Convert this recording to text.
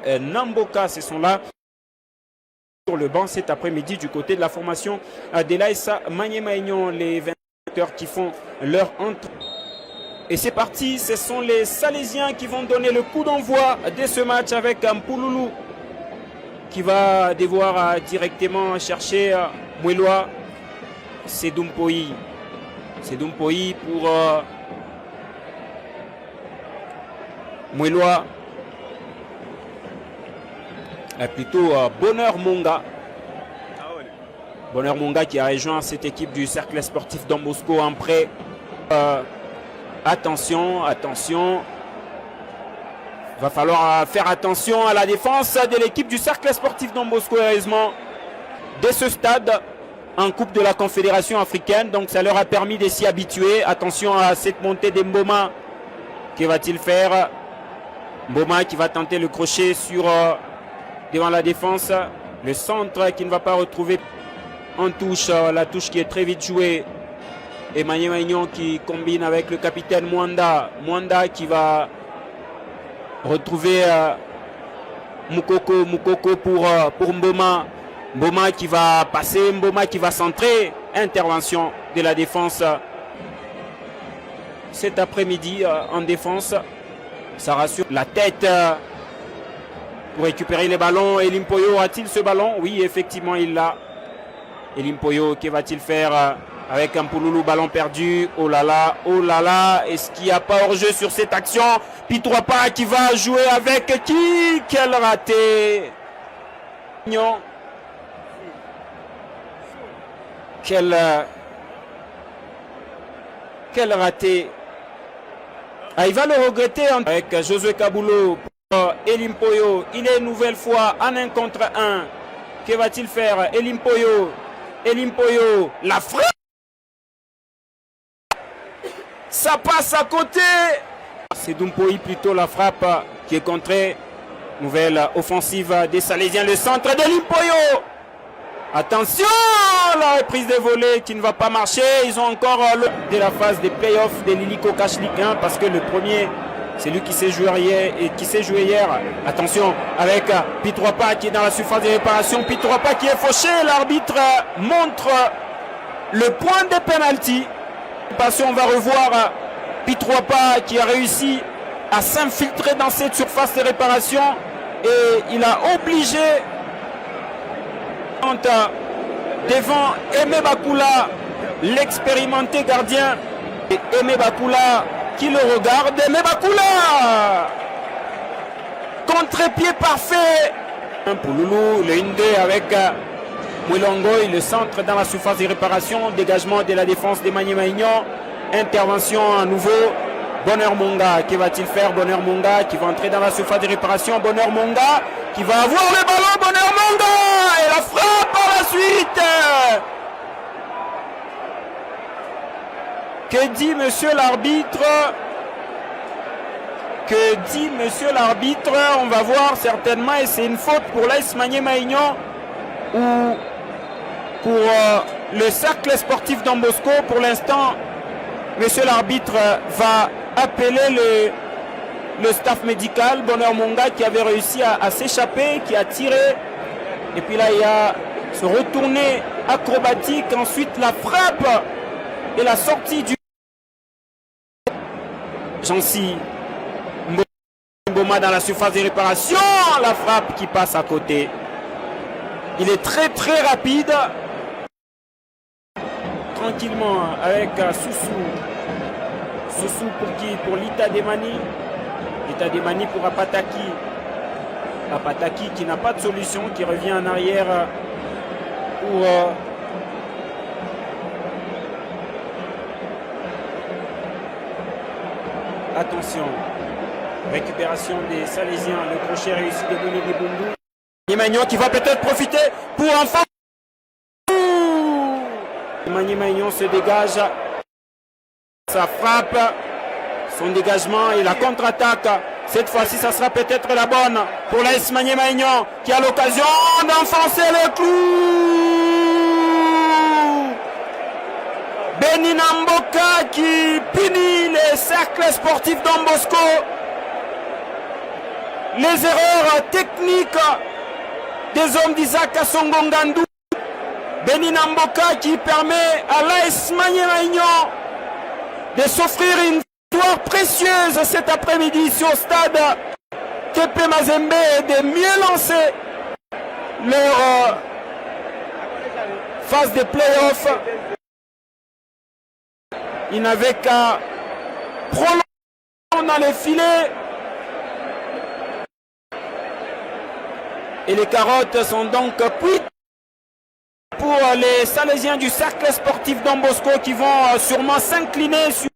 Namboka, ce sont là sur le banc cet après-midi du côté de la formation de l'AS Maniema-Union, les 20 qui font leur entrée. Et c'est parti, ce sont les Salésiens qui vont donner le coup d'envoi de ce match avec Mpouloulou qui va devoir directement chercher Moueloa. C'est Dumpoyi. C'est Dumpoyi pour Moueloa. Plutôt Bonheur Monga. Bonheur Monga qui a rejoint cette équipe du cercle sportif Don Bosco en prêt. Attention. Va falloir faire attention à la défense de l'équipe du cercle sportif Don Bosco, heureusement. Dès ce stade, en Coupe de la Confédération africaine, donc ça leur a permis de s'y habituer. Attention à cette montée d'Mboma. Que va-t-il faire? Mboma qui va tenter le crochet sur devant la défense. Le centre qui ne va pas retrouver en touche. La touche qui est très vite jouée. Et Maniema-Union qui combine avec le capitaine Mwanda. Mwanda qui va retrouver Moukoko pour Mboma. Mboma qui va passer, Mboma qui va centrer. Intervention de la défense cet après-midi en défense. Ça rassure la tête pour récupérer les ballons. Elimpoyo aura-t-il ce ballon? Oui, effectivement, il l'a. Elimpoyo, que va-t-il faire avec un Mpouloulou, ballon perdu? Oh là là, est-ce qu'il n'y a pas hors-jeu sur cette action? Pitropa qui va jouer avec qui? Quel raté! Quel raté! Ah, il va le regretter avec Josué Kaboulou pour Elimpoyo. Il est une nouvelle fois en 1 contre 1. Que va-t-il faire? Elimpoyo, la frappe! Ça passe à côté. C'est Dumpoyi plutôt la frappe qui est contrée. Nouvelle offensive des Salésiens. Le centre d'Elimpoyo. Attention, la reprise des volets qui ne va pas marcher. Ils ont encore de la phase des playoffs de l'Illico Cash Ligue 1 parce que le premier, c'est lui qui s'est joué hier. Attention avec Pitropa qui est dans la surface de réparation. Pitropa qui est fauché. L'arbitre montre le point de pénalty. On va revoir Pitropa qui a réussi à s'infiltrer dans cette surface de réparation et il a obligé devant Aimé Bakula, l'expérimenté gardien, et Aimé Bakula qui le regarde. Aimé Bakula, contre-pied parfait pour Loulou, le 1-2 avec Mwelongoy, le centre dans la surface de réparation, dégagement de la défense des Maniema-Union, intervention à nouveau. Bonheur Monga, que va-t-il faire? Bonheur Monga qui va entrer dans la surface de réparation. Bonheur Monga qui va avoir le ballon. Bonheur Monga et la frappe par la suite. Que dit monsieur l'arbitre? Que dit monsieur l'arbitre? On va voir certainement, et c'est une faute pour l'AS Maniema-Union ou pour le cercle sportif Don Bosco. Pour l'instant, monsieur l'arbitre va appeler le staff médical. Bonheur Monga qui avait réussi à s'échapper, qui a tiré. Et puis là, il y a ce retourné acrobatique. Ensuite, la frappe et la sortie du... Jancy. Mboma dans la surface de réparation. La frappe qui passe à côté. Il est très très rapide. Tranquillement avec Soussou. Soussou pour qui? Pour Lita Demani. Lita Demani pour Apataki. Apataki qui n'a pas de solution, qui revient en arrière pour attention. Récupération des Salésiens. Le crochet réussi de Bono Deboundou. Maniema-Union qui va peut-être profiter pour enfin. Maniema-Union se dégage. Sa frappe, son dégagement et la contre-attaque. Cette fois-ci, ça sera peut-être la bonne pour l'AS Maniema-Union qui a l'occasion d'enfoncer le clou. Benina Mboka qui punit les cercles sportifs Don Bosco. les erreurs techniques des hommes d'Isaac Songongandu. Benina Mboka qui permet à l'AS Maniema Union de s'offrir une victoire précieuse cet après-midi sur le stade TP Mazembe et de mieux lancer leur phase de play-off. Il n'avait qu'à prolonger dans les filets. Et les carottes sont donc cuites pour les Salésiens du cercle sportif Don Bosco qui vont sûrement s'incliner sur